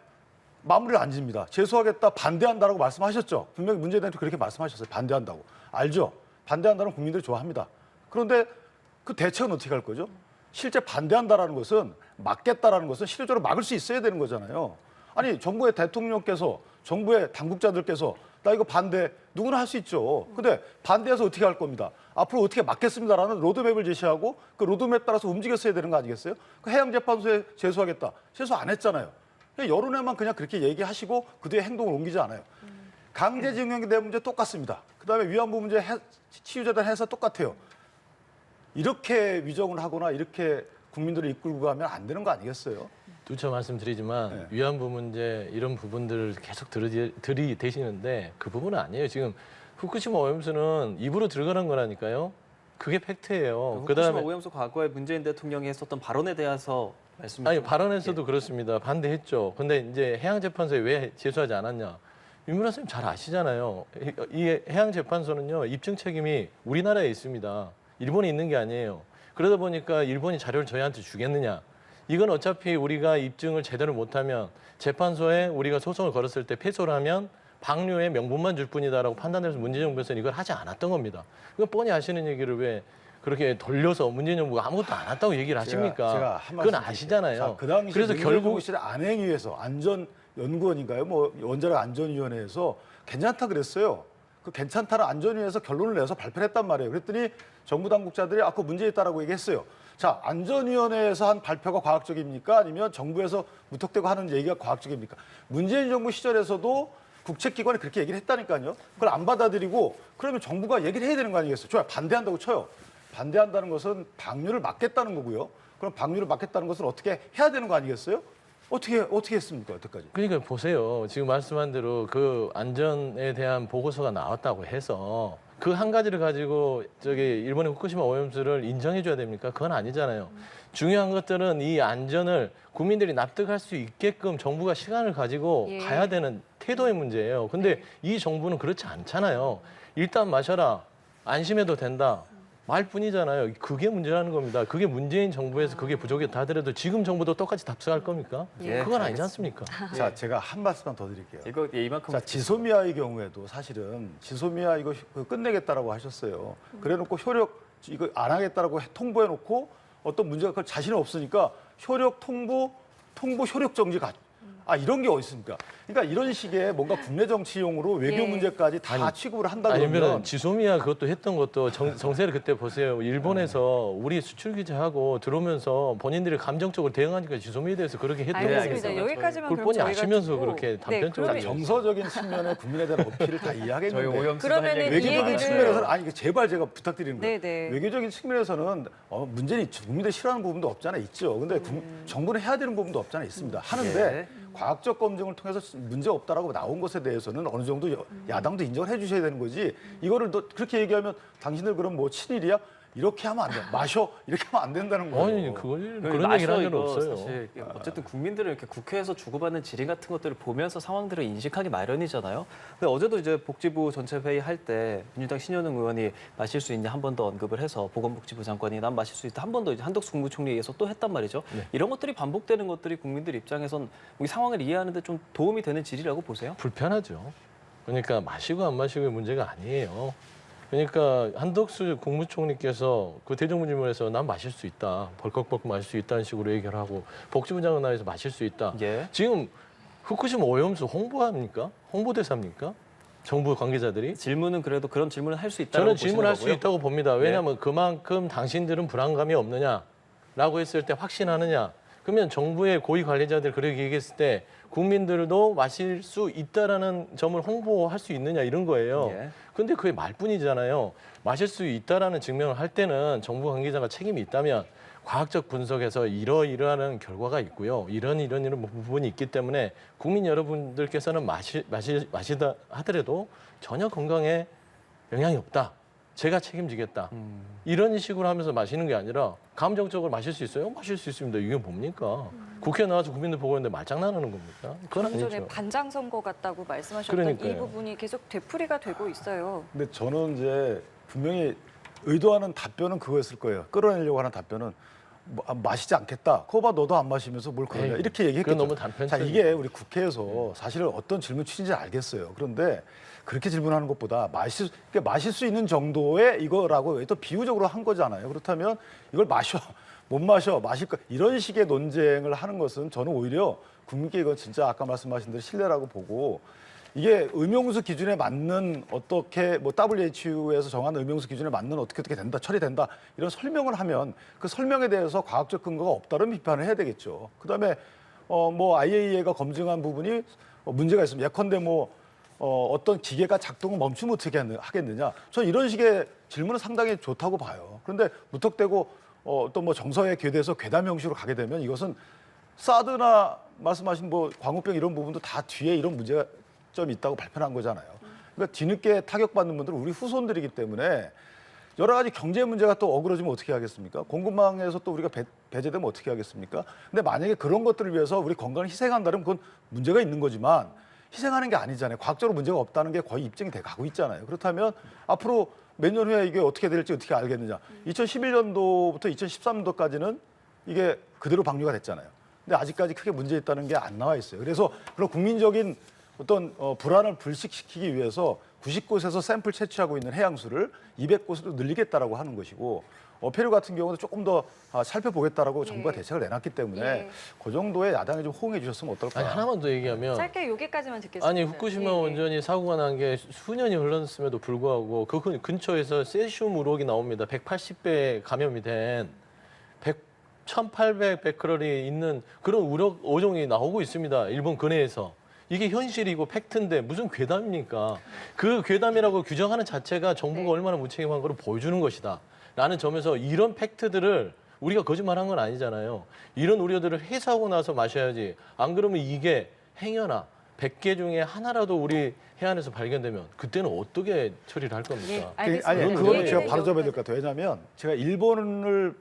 마무리를 안 집니다. 제소하겠다, 반대한다라고 말씀하셨죠. 분명히 문재인 대통령 그렇게 말씀하셨어요. 반대한다고. 알죠? 반대한다는 국민들이 좋아합니다. 그런데 그 대책은 어떻게 할 거죠? 실제 반대한다라는 것은 막겠다라는 것은 실효적으로 막을 수 있어야 되는 거잖아요. 아니 정부의 대통령께서 정부의 당국자들께서 나 이거 반대 누구나 할 수 있죠. 근데 반대해서 어떻게 할 겁니다. 앞으로 어떻게 막겠습니다라는 로드맵을 제시하고 그 로드맵 따라서 움직였어야 되는 거 아니겠어요? 그 해양재판소에 제소하겠다. 제소 안 했잖아요. 여론에만 그냥 그렇게 얘기하시고 그 뒤에 행동을 옮기지 않아요. 강제징용에 대한 문제 똑같습니다. 그다음에 위안부 문제 치유재단 해서 똑같아요. 이렇게 위정을 하거나 이렇게 국민들을 이끌고 가면 안 되는 거 아니겠어요? 두차 말씀드리지만 위안부 문제 이런 부분들을 계속 들이대시는데 그 부분은 아니에요. 지금 후쿠시마 오염수는 입으로 들어가는 거라니까요. 그게 팩트예요. 후쿠시마 오염수 과거에 문재인 대통령이 했었던 발언에 대해서 말씀을 아니 발언에서도 그렇습니다. 반대했죠. 근데 이제 해양재판소에 왜 제소하지 않았냐? 윤문아 선생님 잘 아시잖아요. 이 해양재판소는요 입증 책임이 우리나라에 있습니다. 일본에 있는 게 아니에요. 그러다 보니까 일본이 자료를 저희한테 주겠느냐? 이건 어차피 우리가 입증을 제대로 못하면 재판소에 우리가 소송을 걸었을 때 패소를 하면 방류의 명분만 줄 뿐이다라고 판단해서 문재인 정부에서는 이걸 하지 않았던 겁니다. 그거 뻔히 아시는 얘기를 왜 그렇게 돌려서 문재인 정부가 아무것도 안 했다고 얘기를 하십니까? 제가 한 그건 말씀 아시잖아요. 자, 그 당시 그래서 결국 실의 안행위에서 안전연구원인가요? 뭐 원자력 안전위원회에서 괜찮다 그랬어요. 그 괜찮다는 안전위에서 결론을 내서 발표를 했단 말이에요. 그랬더니 정부 당국자들이 그거 문제 있다라고 얘기했어요. 자, 안전위원회에서 한 발표가 과학적입니까? 아니면 정부에서 무턱대고 하는 얘기가 과학적입니까? 문재인 정부 시절에서도 국책기관이 그렇게 얘기를 했다니까요. 그걸 안 받아들이고 그러면 정부가 얘기를 해야 되는 거 아니겠어요? 좋아요. 반대한다고 쳐요. 반대한다는 것은 방류를 막겠다는 거고요. 그럼 방류를 막겠다는 것은 어떻게 해야 되는 거 아니겠어요? 어떻게 했습니까? 여태까지? 그러니까 보세요. 지금 말씀한 대로 그 안전에 대한 보고서가 나왔다고 해서 그 한 가지를 가지고 일본의 후쿠시마 오염수를 인정해 줘야 됩니까? 그건 아니잖아요. 중요한 것들은 이 안전을 국민들이 납득할 수 있게끔 정부가 시간을 가지고 가야 되는 태도의 문제예요. 근데 이 정부는 그렇지 않잖아요. 일단 마셔라. 안심해도 된다. 말뿐이잖아요. 그게 문제라는 겁니다. 그게 문재인 정부에서 그게 부족했다 하더라도 지금 정부도 똑같이 답습할 겁니까? 그건 아니지 않습니까? 자, 제가 한 말씀만 더 드릴게요. 이거 이만큼 자, 지소미아의 경우에도 사실은 지소미아 이거 끝내겠다라고 하셨어요. 그래놓고 효력 이거 안 하겠다라고 통보해놓고 어떤 문제가 그걸 자신이 없으니까 효력 통보 효력 정지 이런 게 어디 있습니까? 그러니까 이런 식의 뭔가 국내 정치용으로 외교 문제까지 다 취급을 한다 그러면 아니면 지소미아 그것도 했던 것도 정세를 그때 보세요. 일본에서 우리 수출 규제하고 들어오면서 본인들이 감정적으로 대응하니까 지소미아에 대해서 그렇게 했던 알겠습니다. 거예요. 여기까지만 그걸 그럼 뻔히 저희가 아시면서 듣고. 그렇게 답변적으로 그러면- 정서적인 측면에 국민에 대한 어필을 다 저희 이해하겠는데 오염수 그러면은 이 외교적인 얘기를- 측면에서는 이거 제발 제가 부탁드리는 거예요. 네네. 외교적인 측면에서는 문제는 국민들이 싫어하는 부분도 없잖아 있죠. 근데 정부는 해야 되는 부분도 없잖아 있습니다. 하는데 과학적 검증을 통해서 문제 없다라고 나온 것에 대해서는 어느 정도 야당도 인정을 해주셔야 되는 거지. 이거를 또 그렇게 얘기하면 당신들 그럼 뭐 친일이야? 이렇게 하면 안 돼. 마셔 이렇게 하면 안 된다는 거예요. 아니 그런 얘기를 한 적은 없어요. 사실 어쨌든 국민들은 이렇게 국회에서 주고받는 질의 같은 것들을 보면서 상황들을 인식하기 마련이잖아요. 근데 어제도 이제 복지부 전체 회의 할 때 민주당 신현웅 의원이 마실 수 있냐 한 번 더 언급을 해서 보건복지부 장관이 난 마실 수 있다 한 번 더 이제 한덕수 국무총리에서 또 했단 말이죠. 이런 것들이 반복되는 것들이 국민들 입장에선 이 상황을 이해하는데 좀 도움이 되는 질이라고 보세요? 불편하죠. 그러니까 마시고 안 마시고의 문제가 아니에요. 그러니까 한덕수 국무총리께서 그 대정부질문에서 난 마실 수 있다. 벌컥벌컥 마실 수 있다는 식으로 얘기를 하고 복지부 장관 나와서 마실 수 있다. 예. 지금 후쿠시마 오염수 홍보합니까? 홍보대사입니까? 정부 관계자들이? 질문은 그래도 그런 질문을 할 수 있다고 저는 보시는 질문할 수 거고요. 있다고 봅니다. 왜냐하면 그만큼 당신들은 불안감이 없느냐라고 했을 때 확신하느냐. 그러면 정부의 고위 관리자들 그렇게 얘기했을 때 국민들도 마실 수 있다라는 점을 홍보할 수 있느냐 이런 거예요. 예. 근데 그게 말뿐이잖아요. 마실 수 있다라는 증명을 할 때는 정부 관계자가 책임이 있다면 과학적 분석에서 이러이러한 결과가 있고요. 이런 부분이 있기 때문에 국민 여러분들께서는 마시다 하더라도 전혀 건강에 영향이 없다. 제가 책임지겠다. 이런 식으로 하면서 마시는 게 아니라 감정적으로 마실 수 있어요? 마실 수 있습니다. 이게 뭡니까? 국회에 나와서 국민들 보고 있는데 말장난하는 겁니까? 그건 좀 전에 아니죠. 반장 선거 같다고 말씀하셨던 그러니까요. 이 부분이 계속 되풀이가 되고 있어요. 근데 저는 이제 분명히 의도하는 답변은 그거였을 거예요. 끌어내려고 하는 답변은 마시지 않겠다. 코바 너도 안 마시면서 뭘 그러냐. 에이, 이렇게 얘기했겠죠. 그건 너무 단편적이죠. 자, 이게 우리 국회에서 사실은 어떤 질문 취지인지 알겠어요. 그런데 그렇게 질문하는 것보다 마실 수 있는 정도의 이거라고 또 비유적으로 한 거잖아요. 그렇다면 이걸 마셔, 못 마셔, 마실 거 이런 식의 논쟁을 하는 것은 저는 오히려 국민께 이건 진짜 아까 말씀하신 대로 신뢰라고 보고 이게 음용수 기준에 맞는 어떻게 뭐 WHO에서 정한 음용수 기준에 맞는 어떻게 된다, 처리된다 이런 설명을 하면 그 설명에 대해서 과학적 근거가 없다는 비판을 해야 되겠죠. 그다음에 뭐 IAEA가 검증한 부분이 문제가 있으면 예컨대 뭐 어떤 기계가 작동을 멈추면 어떻게 하겠느냐. 저는 이런 식의 질문은 상당히 좋다고 봐요. 그런데 무턱대고 또 뭐 정서에 궤대해서 괴담 형식으로 가게 되면 이것은 사드나 말씀하신 뭐 광우병 이런 부분도 다 뒤에 이런 문제가 좀 있다고 발표한 거잖아요. 그러니까 뒤늦게 타격받는 분들은 우리 후손들이기 때문에 여러 가지 경제 문제가 또 어그러지면 어떻게 하겠습니까? 공급망에서 또 우리가 배제되면 어떻게 하겠습니까? 근데 만약에 그런 것들을 위해서 우리 건강을 희생한다면 그건 문제가 있는 거지만 희생하는 게 아니잖아요. 과학적으로 문제가 없다는 게 거의 입증이 돼 가고 있잖아요. 그렇다면 앞으로 몇 년 후에 이게 어떻게 될지 어떻게 알겠느냐. 2011년도부터 2013년도까지는 이게 그대로 방류가 됐잖아요. 근데 아직까지 크게 문제 있다는 게 안 나와 있어요. 그래서 그런 국민적인 어떤 불안을 불식시키기 위해서 90곳에서 샘플 채취하고 있는 해양수를 200곳으로 늘리겠다라고 하는 것이고 페루 같은 경우는 조금 더 살펴보겠다라고 정부가 대책을 내놨기 때문에 그 정도의 야당이 좀 호응해 주셨으면 어떨까. 아니, 하나만 더 얘기하면 짧게 여기까지만 듣겠습니다. 아니 후쿠시마 원전이 사고가 난 게 수년이 흘렀음에도 불구하고 그 근처에서 세슘 우럭이 나옵니다. 180배 감염이 된 1,800 베크럴이 있는 그런 우럭 어종이 나오고 있습니다. 일본 근해에서. 이게 현실이고 팩트인데 무슨 괴담입니까? 그 괴담이라고 규정하는 자체가 정부가 얼마나 무책임한 걸 보여주는 것이다. 라는 점에서 이런 팩트들을 우리가 거짓말한 건 아니잖아요. 이런 우려들을 해소하고 나서 마셔야지. 안 그러면 이게 행여나 100개 중에 하나라도 우리 해안에서 발견되면 그때는 어떻게 처리를 할 겁니까? 예, 알겠습니다. 아니, 그건 그거는 왜- 제가 바로 잡아야 될 것 같아요. 왜냐하면 제가 일본을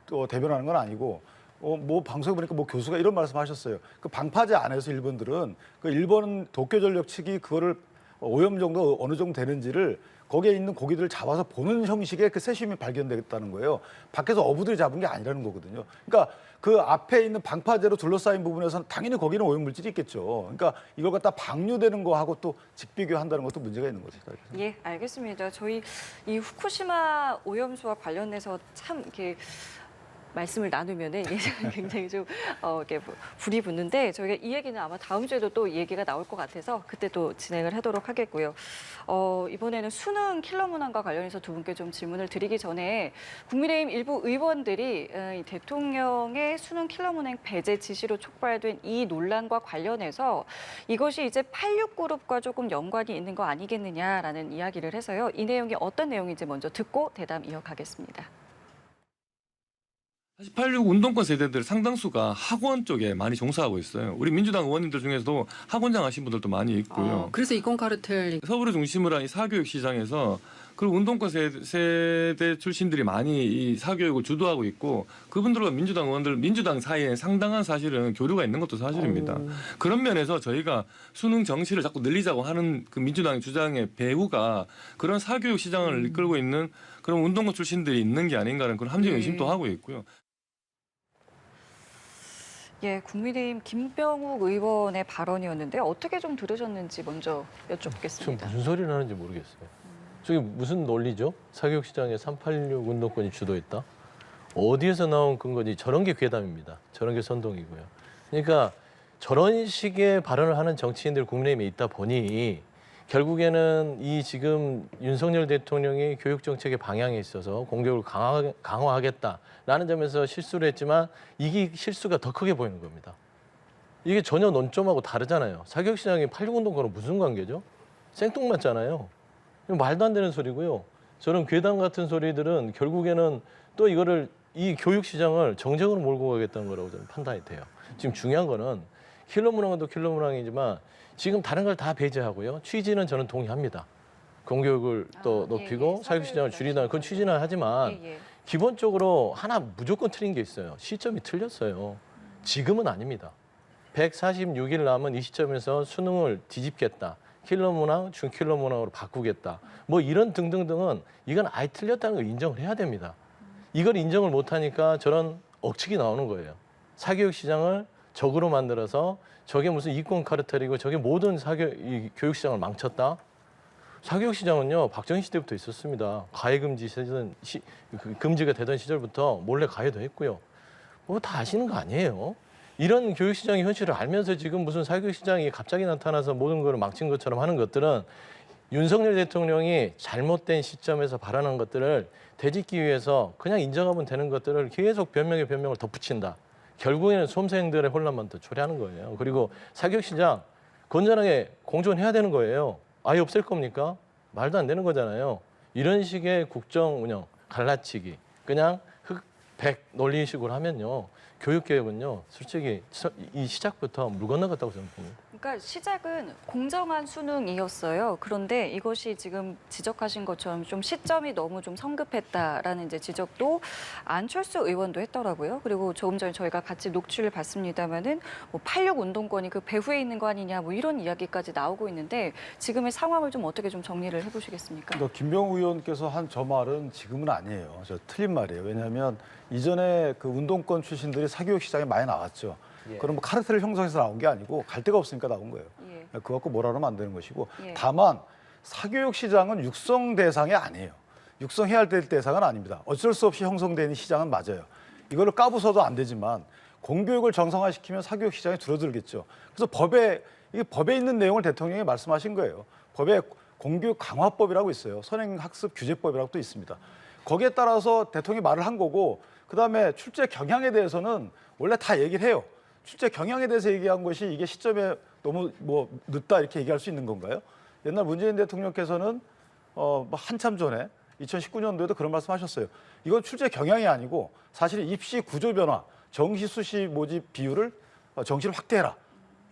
또 대변하는 건 아니고 뭐 방송에 보니까 뭐 교수가 이런 말씀하셨어요. 그 방파제 안에서 일본들은 그 일본 도쿄전력 측이 그거를 오염 정도 어느 정도 되는지를 거기에 있는 고기들을 잡아서 보는 형식의 그 세슘이 발견되겠다는 거예요. 밖에서 어부들이 잡은 게 아니라는 거거든요. 그러니까 그 앞에 있는 방파제로 둘러싸인 부분에서는 당연히 거기는 오염물질이 있겠죠. 그러니까 이걸 갖다 방류되는 거하고 또 직비교한다는 것도 문제가 있는 거죠. 예, 알겠습니다. 저희 이 후쿠시마 오염수와 관련해서 참 이렇게 말씀을 나누면은 굉장히 좀 이렇게 불이 붙는데 저희가 이 얘기는 아마 다음 주에도 또 얘기가 나올 것 같아서 그때 또 진행을 하도록 하겠고요. 이번에는 수능 킬러 문항과 관련해서 두 분께 좀 질문을 드리기 전에 국민의힘 일부 의원들이 이 대통령의 수능 킬러 문항 배제 지시로 촉발된 이 논란과 관련해서 이것이 이제 86그룹과 조금 연관이 있는 거 아니겠느냐라는 이야기를 해서요. 이 내용이 어떤 내용인지 먼저 듣고 대담 이어가겠습니다. 사실 86 운동권 세대들 상당수가 학원 쪽에 많이 종사하고 있어요. 우리 민주당 의원님들 중에서도 학원장 하신 분들도 많이 있고요. 그래서 이권 카르텔 서울을 중심으로 한 이 사교육 시장에서 그리고 운동권 세대 출신들이 많이 이 사교육을 주도하고 있고 그분들과 민주당 의원들, 민주당 사이에 상당한 사실은 교류가 있는 것도 사실입니다. 그런 면에서 저희가 수능 정시를 자꾸 늘리자고 하는 그 민주당의 주장의 배후가 그런 사교육 시장을 이끌고 있는 그런 운동권 출신들이 있는 게 아닌가라는 그런 함정 의심도 하고 있고요. 예, 국민의힘 김병욱 의원의 발언이었는데 어떻게 좀 들으셨는지 먼저 지금 여쭙겠습니다. 무슨 소리를 하는지 모르겠어요. 저게 무슨 논리죠? 사교육시장에 386 운동권이 주도했다? 어디에서 나온 근거지? 저런 게 괴담입니다. 저런 게 선동이고요. 그러니까 저런 식의 발언을 하는 정치인들 국민의힘에 있다 보니 결국에는 이 지금 윤석열 대통령이 교육 정책의 방향에 있어서 공교육을 강화하겠다라는 점에서 실수를 했지만 이게 실수가 더 크게 보이는 겁니다. 이게 전혀 논점하고 다르잖아요. 사교육시장이 86운동과는 무슨 관계죠? 생뚱맞잖아요. 이거 말도 안 되는 소리고요. 저는 괴담 같은 소리들은 결국에는 또 이거를 이 교육시장을 정쟁으로 몰고 가겠다는 거라고 저는 판단이 돼요. 지금 중요한 거는 킬러 문항도 킬러 문항이지만 지금 다른 걸 다 배제하고요. 취지는 저는 동의합니다. 공교육을 또 높이고 사교육시장을 줄이다 그건 취지는 하지만 기본적으로 하나 무조건 틀린 게 있어요. 시점이 틀렸어요. 지금은 아닙니다. 146일 남은 이 시점에서 수능을 뒤집겠다. 킬러 문항, 준킬러 문항으로 바꾸겠다. 뭐 이런 등등등은 이건 아예 틀렸다는 걸 인정을 해야 됩니다. 이걸 인정을 못하니까 저런 억측이 나오는 거예요. 사교육 시장을 적으로 만들어서 저게 무슨 이권 카르텔이고 저게 모든 이 교육 시장을 망쳤다. 사교육 시장은요 박정희 시대부터 있었습니다. 가해 금지가 되던 시절부터 몰래 가해도 했고요. 뭐 다 아시는 거 아니에요? 이런 교육 시장의 현실을 알면서 지금 무슨 사교육 시장이 갑자기 나타나서 모든 걸 망친 것처럼 하는 것들은 윤석열 대통령이 잘못된 시점에서 발언한 것들을 되짚기 위해서 그냥 인정하면 되는 것들을 계속 변명에 변명을 덧붙인다. 결국에는 수험생들의 혼란만 더 초래하는 거예요. 그리고 사교육 시장 건전하게 공존해야 되는 거예요. 아예 없앨 겁니까? 말도 안 되는 거잖아요. 이런 식의 국정 운영, 갈라치기, 그냥 흑백 논리식으로 하면요. 교육개혁은요, 솔직히 이 시작부터 물 건너갔다고 생각합니다. 그러니까 시작은 공정한 수능이었어요. 그런데 이것이 지금 지적하신 것처럼 좀 시점이 너무 좀 성급했다라는 이제 지적도 안철수 의원도 했더라고요. 그리고 조금 전에 저희가 같이 녹취를 봤습니다마는 뭐 86 운동권이 그 배후에 있는 거 아니냐 뭐 이런 이야기까지 나오고 있는데 지금의 상황을 좀 어떻게 좀 정리를 해보시겠습니까? 그러니까 김병우 의원께서 한 저 말은 지금은 아니에요. 저 틀린 말이에요. 왜냐하면 이전에 그 운동권 출신들이 사교육 시장에 많이 나왔죠. 그럼 뭐 카르텔을 형성해서 나온 게 아니고 갈 데가 없으니까 나온 거예요. 그거 갖고 뭐라 하면 안 되는 것이고 다만 사교육 시장은 육성 대상이 아니에요. 육성해야 될 대상은 아닙니다. 어쩔 수 없이 형성되는 시장은 맞아요. 이걸로 까부서도 안 되지만 공교육을 정상화시키면 사교육 시장이 줄어들겠죠. 그래서 이게 법에 있는 내용을 대통령이 말씀하신 거예요. 법에 공교육 강화법이라고 있어요. 선행학습 규제법이라고 또 있습니다. 거기에 따라서 대통령이 말을 한 거고 그다음에 출제 경향에 대해서는 원래 다 얘기를 해요. 출제 경향에 대해서 얘기한 것이 이게 시점에 너무 뭐 늦다 이렇게 얘기할 수 있는 건가요? 옛날 문재인 대통령께서는 한참 전에 2019년도에도 그런 말씀하셨어요. 이건 출제 경향이 아니고 사실 입시 구조 변화, 정시 수시 모집 비율을 정시를 확대해라.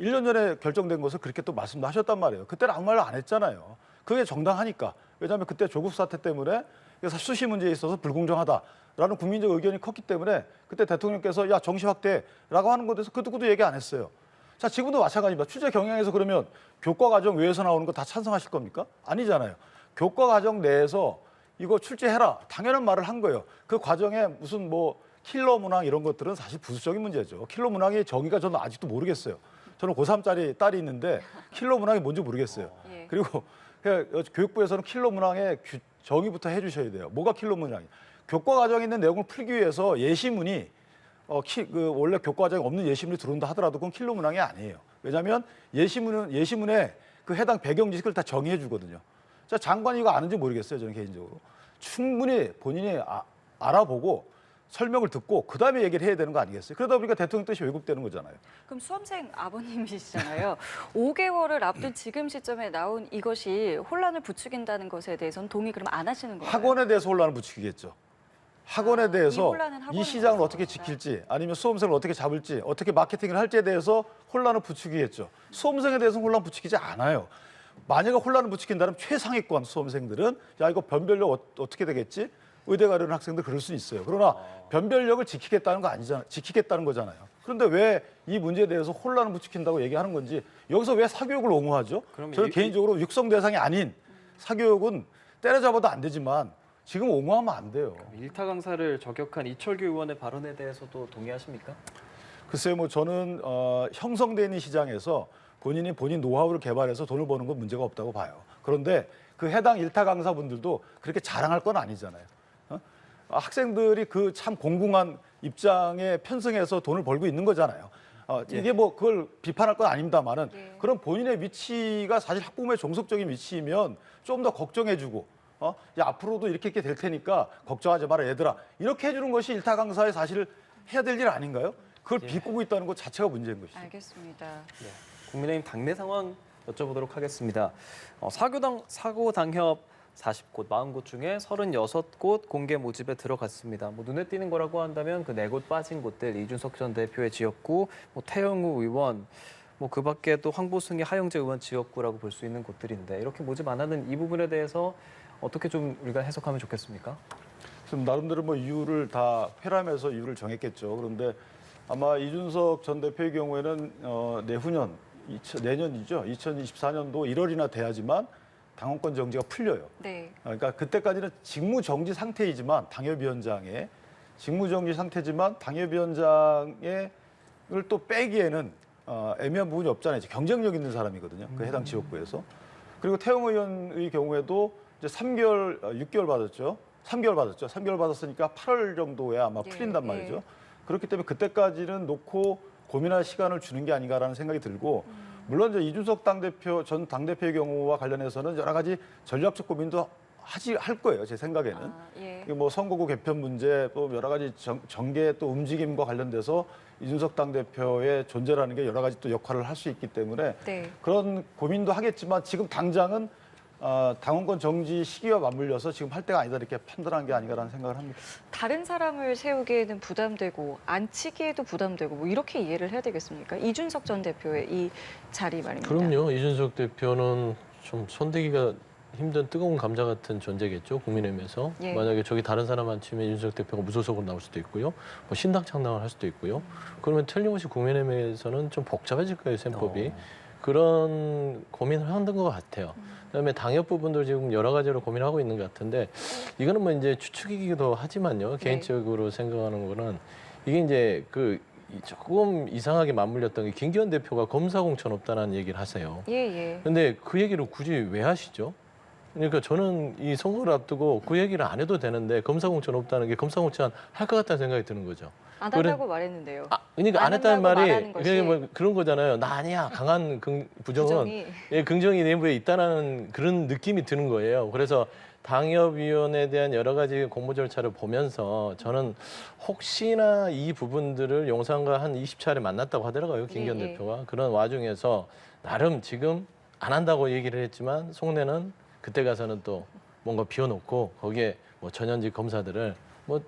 1년 전에 결정된 것을 그렇게 또 말씀도 하셨단 말이에요. 그때는 아무 말을 안 했잖아요. 그게 정당하니까. 왜냐하면 그때 조국 사태 때문에 수시 문제에 있어서 불공정하다라는 국민적 의견이 컸기 때문에 그때 대통령께서 야 정시 확대라고 하는 것에 대해서 그 누구도 얘기 안 했어요. 자 지금도 마찬가지입니다. 출제 경향에서 그러면 교과 과정 외에서 나오는 거 다 찬성하실 겁니까? 아니잖아요. 교과 과정 내에서 이거 출제해라. 당연한 말을 한 거예요. 그 과정에 무슨 뭐 킬러 문항 이런 것들은 사실 부수적인 문제죠. 킬러 문항의 정의가 저는 아직도 모르겠어요. 저는 고3짜리 딸이 있는데 킬러 문항이 뭔지 모르겠어요. 그리고 교육부에서는 킬러 문항의 정의부터 해주셔야 돼요. 뭐가 킬러 문항이에요? 교과 과정에 있는 내용을 풀기 위해서 예시문이 원래 교과 과정에 없는 예시문이 들어온다 하더라도 그건 킬러 문항이 아니에요. 왜냐하면 예시문에 그 해당 배경 지식을 다 정의해 주거든요. 자, 장관이 이거 아는지 모르겠어요. 저는 개인적으로. 충분히 본인이 알아보고 설명을 듣고 그다음에 얘기를 해야 되는 거 아니겠어요? 그러다 보니까 대통령 뜻이 왜곡되는 거잖아요. 그럼 수험생 아버님이시잖아요. 5개월을 앞둔 지금 시점에 나온 이것이 혼란을 부추긴다는 것에 대해서는 동의 그럼 안 하시는 건가요? 학원에 대해서 혼란을 부추기겠죠. 학원에 대해서 혼란은 학원에 이 시장을 가서 어떻게 지킬지 아니면 수험생을 어떻게 잡을지 어떻게 마케팅을 할지에 대해서 혼란을 부추기겠죠. 수험생에 대해서는 혼란 부추기지 않아요. 만약에 혼란을 부추긴다면 최상위권 수험생들은 야 이거 변별력 어떻게 되겠지? 의대 가려는 학생들 그럴 수 있어요. 그러나 변별력을 지키겠다는 거 아니잖아요. 지키겠다는 거잖아요. 그런데 왜 이 문제에 대해서 혼란을 부추긴다고 얘기하는 건지 여기서 왜 사교육을 옹호하죠? 저는 개인적으로 육성 대상이 아닌 사교육은 때려잡아도 안 되지만 지금 옹호하면 안 돼요. 일타 강사를 저격한 이철규 의원의 발언에 대해서도 동의하십니까? 글쎄요, 뭐 저는 형성되는 시장에서 본인 노하우를 개발해서 돈을 버는 건 문제가 없다고 봐요. 그런데 그 해당 일타 강사분들도 그렇게 자랑할 건 아니잖아요. 학생들이 그 참 공공한 입장에 편승해서 돈을 벌고 있는 거잖아요. 이게 뭐 그걸 비판할 건 아닙니다만은 예. 그런 본인의 위치가 사실 학부모의 종속적인 위치이면 좀 더 걱정해주고 야, 앞으로도 이렇게 될 테니까 걱정하지 마라 얘들아 이렇게 해주는 것이 일타 강사의 사실 해야 될 일 아닌가요? 그걸 비꼬고 있다는 것 자체가 문제인 것이죠. 알겠습니다. 네. 국민의힘 당내 상황 여쭤보도록 하겠습니다. 사고 당협 40곳, 40곳 중에 36곳 공개 모집에 들어갔습니다. 뭐 눈에 띄는 거라고 한다면 그 4곳 빠진 곳들, 이준석 전 대표의 지역구, 뭐 태영우 의원, 뭐 그 밖에 또 황보승이 하영재 의원 지역구라고 볼 수 있는 곳들인데 이렇게 모집 안 하는 이 부분에 대해서 어떻게 좀 우리가 해석하면 좋겠습니까? 지금 나름대로 뭐 이유를 다 회람해서 이유를 정했겠죠. 그런데 아마 이준석 전 대표의 경우에는 내후년, 내년이죠. 2024년도 1월이나 돼야지만 당원권 정지가 풀려요. 네. 그러니까 그때까지는 직무 정지 상태이지만 당협위원장의 직무 정지 상태지만 당협위원장을 또 빼기에는 애매한 부분이 없잖아요. 이제 경쟁력 있는 사람이거든요. 그 해당 지역구에서. 그리고 태영 의원의 경우에도 이제 6개월 받았죠. 3개월 받았죠. 3개월 받았으니까 8월 정도에 아마 예, 풀린단 예. 말이죠. 그렇기 때문에 그때까지는 놓고 고민할 시간을 주는 게 아닌가라는 생각이 들고 물론 이제 이준석 전 당대표의 경우와 관련해서는 여러 가지 전략적 고민도 할 거예요. 제 생각에는. 예. 이게 뭐 선거구 개편 문제 또 여러 가지 정계 또 움직임과 관련돼서 이준석 당대표의 존재라는 게 여러 가지 또 역할을 할 수 있기 때문에 네. 그런 고민도 하겠지만 지금 당장은 당원권 정지 시기와 맞물려서 지금 할 때가 아니다 이렇게 판단한 게 아닌가라는 생각을 합니다. 다른 사람을 세우기에는 부담되고 앉히기에도 부담되고 뭐 이렇게 이해를 해야 되겠습니까? 이준석 전 대표의 이 자리 말입니다. 그럼요. 이준석 대표는 좀 손대기가 힘든 뜨거운 감자 같은 존재겠죠. 국민의힘에서. 예. 만약에 저기 다른 사람 안 치면 이준석 대표가 무소속으로 나올 수도 있고요. 뭐 신당 창당을 할 수도 있고요. 그러면 틀림없이 국민의힘에서는 좀 복잡해질 거예요. 셈법이. 그런 고민을 하는 것 같아요. 그다음에 당협 부분도 지금 여러 가지로 고민하고 있는 것 같은데 이거는 뭐 이제 추측이기도 하지만요. 개인적으로 생각하는 거는 이게 이제 조금 이상하게 맞물렸던 게 김기현 대표가 검사 공천 없다는 얘기를 하세요. 예. 근데 그 얘기를 굳이 왜 하시죠? 그러니까 저는 이 선거를 앞두고 그 얘기를 안 해도 되는데 검사 공천 없다는 게 검사 공천 할 것 같다는 생각이 드는 거죠. 안 한다고 말했는데요. 그러니까 안 했다는 한다고 말이 말하는 것이 그냥 뭐 그런 거잖아요. 나 아니야. 강한 부정은 부정이 긍정이 내부에 있다는 그런 느낌이 드는 거예요. 그래서 당협위원회에 대한 여러 가지 공모 절차를 보면서 저는 혹시나 이 부분들을 용산과 한 20차례 만났다고 하더라고요. 김기현 예. 대표가. 그런 와중에서 나름 지금 안 한다고 얘기를 했지만 속내는 그때 가서는 또 뭔가 비워놓고 거기에 뭐 전현직 검사들을 뭐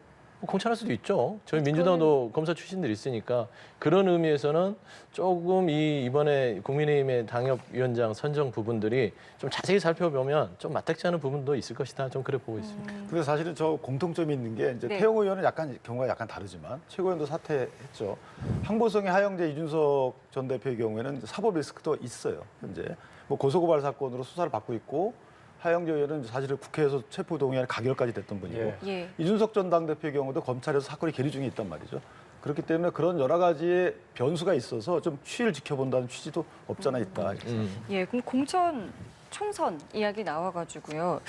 공천할 수도 있죠. 저희 민주당도 검사 출신들이 있으니까 그런 의미에서는 조금 이번에 국민의힘의 당협위원장 선정 부분들이 좀 자세히 살펴보면 좀 맞닥지 않은 부분도 있을 것이다. 좀 그래 보고 있습니다. 근데 사실은 저 공통점이 있는 게 이제 네. 태영 의원은 경우가 약간 다르지만 최고위원도 사퇴했죠. 황보성의 하영재 이준석 전 대표의 경우에는 사법 리스크도 있어요. 현재 뭐 고소고발 사건으로 수사를 받고 있고 하영재 의원은 사실은 국회에서 체포 동의안에 가결까지 됐던 분이고 예. 이준석 전 당대표의 경우도 검찰에서 사건이 계류 중에 있단 말이죠. 그렇기 때문에 그런 여러 가지의 변수가 있어서 좀 추이를 지켜본다는 취지도 없잖아 있다. 예, 그럼 공천 총선 이야기 나와가지고요.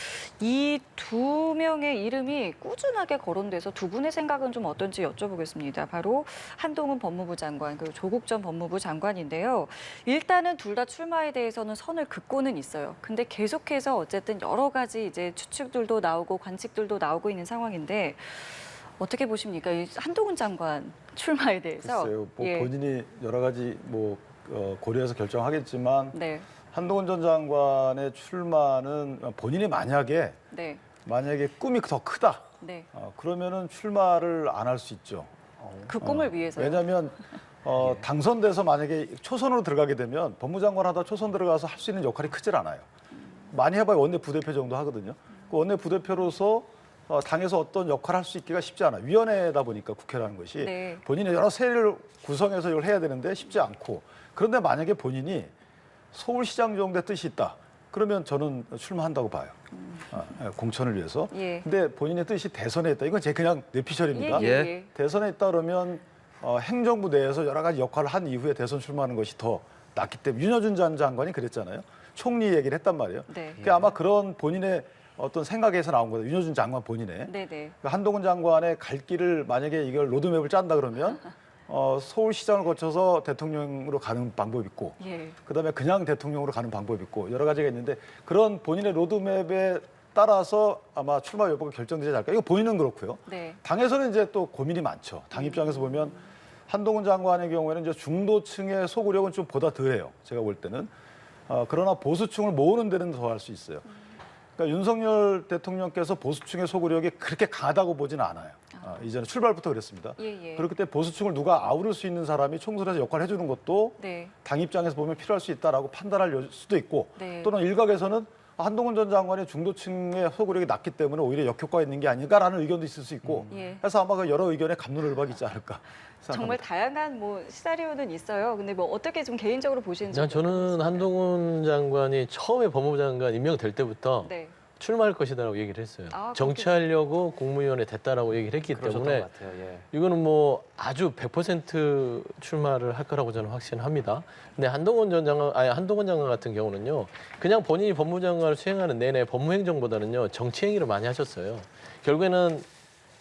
이 두 명의 이름이 꾸준하게 거론돼서 두 분의 생각은 좀 어떤지 여쭤보겠습니다. 바로 한동훈 법무부 장관 그리고 조국 전 법무부 장관인데요. 일단은 둘 다 출마에 대해서는 선을 긋고는 있어요. 근데 계속해서 어쨌든 여러 가지 이제 추측들도 나오고 관측들도 나오고 있는 상황인데 어떻게 보십니까? 이 한동훈 장관 출마에 대해서. 글쎄요. 뭐 예. 본인이 여러 가지 뭐 고려해서 결정하겠지만 네. 한동훈 전 장관의 출마는 본인이 만약에 꿈이 더 크다. 네. 그러면은 출마를 안 할 수 있죠. 그 꿈을 위해서요. 왜냐하면 당선돼서 만약에 초선으로 들어가게 되면 법무장관 하다 초선 들어가서 할 수 있는 역할이 크질 않아요. 많이 해봐야 원내 부대표 정도 하거든요. 그 원내 부대표로서 당에서 어떤 역할을 할 수 있기가 쉽지 않아요. 위원회다 보니까 국회라는 것이 네. 본인의 여러 세를 구성해서 이걸 해야 되는데 쉽지 않고 그런데 만약에 본인이 서울시장 정도의 뜻이 있다. 그러면 저는 출마한다고 봐요. 공천을 위해서. 예. 근데 본인의 뜻이 대선에 있다. 이건 제 그냥 내피셜입니다. 예. 대선에 있다 그러면 행정부 내에서 여러 가지 역할을 한 이후에 대선 출마하는 것이 더 낫기 때문에 윤여준 전 장관이 그랬잖아요. 총리 얘기를 했단 말이에요. 네. 그게 아마 그런 본인의 어떤 생각에서 나온 거예요. 윤여준 장관 본인의. 네네. 그러니까 한동훈 장관의 갈 길을 만약에 이걸 로드맵을 짠다 그러면 서울시장을 거쳐서 대통령으로 가는 방법이 있고 예. 그다음에 그냥 대통령으로 가는 방법이 있고 여러 가지가 있는데 그런 본인의 로드맵에 따라서 아마 출마 여부가 결정되지 않을까. 이거 본인은 그렇고요. 네. 당에서는 이제 또 고민이 많죠. 당 입장에서 보면 한동훈 장관의 경우에는 이제 중도층의 소구력은 좀 보다 덜해요. 제가 볼 때는. 그러나 보수층을 모으는 데는 더 할 수 있어요. 그러니까 윤석열 대통령께서 보수층의 소구력이 그렇게 강하다고 보지는 않아요. 이제는 출발부터 그랬습니다. 예, 예. 그렇기 때문에 보수층을 누가 아우를 수 있는 사람이 총선에서 역할을 해주는 것도 네. 당 입장에서 보면 필요할 수 있다라고 판단할 수도 있고 네. 또는 일각에서는 한동훈 전 장관의 중도층의 소구력이 낮기 때문에 오히려 역효과가 있는 게 아닐까라는 의견도 있을 수 있고 예. 그래서 아마 그 여러 의견에 갑론을박이 있지 않을까 생각합니다. 정말 다양한 뭐 시나리오는 있어요. 근데 뭐 어떻게 좀 개인적으로 보시는지. 저는 한동훈 장관이 처음에 법무부 장관 임명될 때부터 네. 출마할 것이다라고 얘기를 했어요. 아, 정치하려고 국무위원에 됐다라고 얘기를 했기 그러셨던 때문에 것 같아요. 예. 이거는 뭐 아주 100% 출마를 할 거라고 저는 확신합니다. 근데 한동훈 장관 같은 경우는요, 그냥 본인이 법무부 장관을 수행하는 내내 법무행정보다는요 정치행위를 많이 하셨어요. 결국에는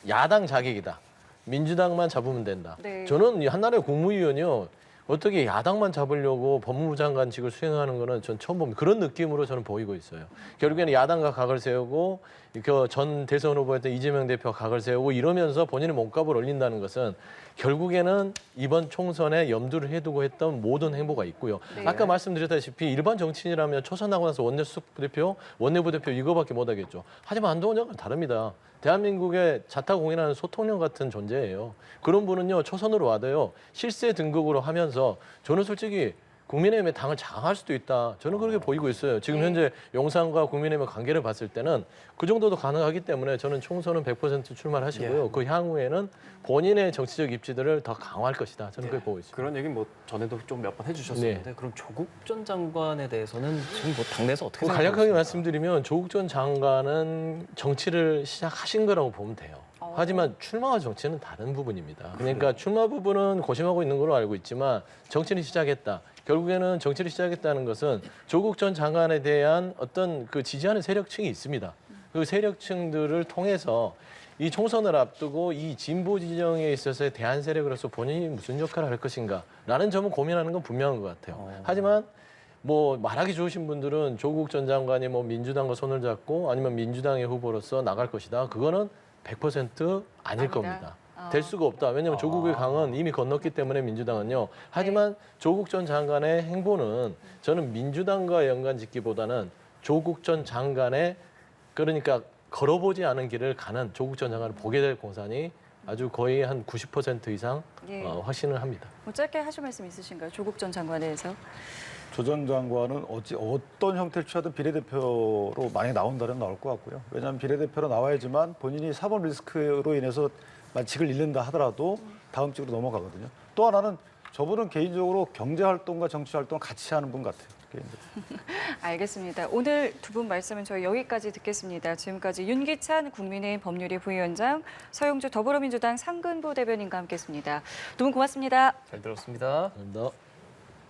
야당 자객이다. 민주당만 잡으면 된다. 네. 저는 이 한나라의 국무위원이요. 어떻게 야당만 잡으려고 법무부 장관직을 수행하는 거는 전 처음 봅니다. 그런 느낌으로 저는 보이고 있어요. 결국에는 야당과 각을 세우고 그 전 대선 후보였던 이재명 대표가 각을 세우고 이러면서 본인의 몸값을 올린다는 것은 결국에는 이번 총선에 염두를 해두고 했던 모든 행보가 있고요. 네. 아까 말씀드렸다시피 일반 정치인이라면 초선하고 나서 원내수석부대표, 원내부대표 이거밖에 못하겠죠. 하지만 한동훈 장관은 다릅니다. 대한민국의 자타공인하는 소통령 같은 존재예요. 그런 분은요 초선으로 와도요 실세 등극으로 하면서 저는 솔직히 국민의힘의 당을 장악할 수도 있다. 저는 그렇게 보이고 있어요. 지금 현재 용산과 국민의힘의 관계를 봤을 때는 그 정도도 가능하기 때문에 저는 총선은 100% 출마를 하시고요. 예. 그 향후에는 본인의 정치적 입지들을 더 강화할 것이다. 저는 그렇게 보고 있습니다. 그런 얘기 뭐 전에도 좀 몇 번 해주셨었는데 그럼 조국 전 장관에 대해서는 지금 뭐 당내에서 어떻게 간략하게 생각하십니까? 말씀드리면 조국 전 장관은 정치를 시작하신 거라고 보면 돼요. 하지만 출마와 정치는 다른 부분입니다. 그러니까 출마 부분은 고심하고 있는 걸로 알고 있지만 정치를 시작했다. 결국에는 정치를 시작했다는 것은 조국 전 장관에 대한 어떤 그 지지하는 세력층이 있습니다. 그 세력층들을 통해서 이 총선을 앞두고 이 진보 지정에 있어서의 대안 세력으로서 본인이 무슨 역할을 할 것인가라는 점은 고민하는 건 분명한 것 같아요. 하지만 뭐 말하기 좋으신 분들은 조국 전 장관이 뭐 민주당과 손을 잡고 아니면 민주당의 후보로서 나갈 것이다. 그거는 100% 아닐 아니다. 겁니다. 될 수가 없다. 왜냐하면 조국의 강은 이미 건넜기 때문에 민주당은요. 하지만 조국 전 장관의 행보는 저는 민주당과 연관짓기보다는 조국 전 장관의 그러니까 걸어보지 않은 길을 가는 조국 전 장관을 보게 될 공산이 아주 거의 한 90% 이상 예. 확신을 합니다. 뭐 짧게 하실 말씀 있으신가요? 조국 전 장관에 대해서. 조 전 장관은 어떤 형태를 취하든 비례대표로 많이 나온다면 나올 것 같고요. 왜냐하면 비례대표로 나와야지만 본인이 사법 리스크로 인해서 직을 잃는다 하더라도 다음 직으로 넘어가거든요. 또 하나는 저분은 개인적으로 경제활동과 정치활동을 같이 하는 분 같아요. 개인적으로. 알겠습니다. 오늘 두 분 말씀은 저희 여기까지 듣겠습니다. 지금까지 윤기찬 국민의힘 법률위 부위원장, 서영주 더불어민주당 상근부 대변인과 함께했습니다. 두 분 고맙습니다. 잘 들었습니다. 감사합니다.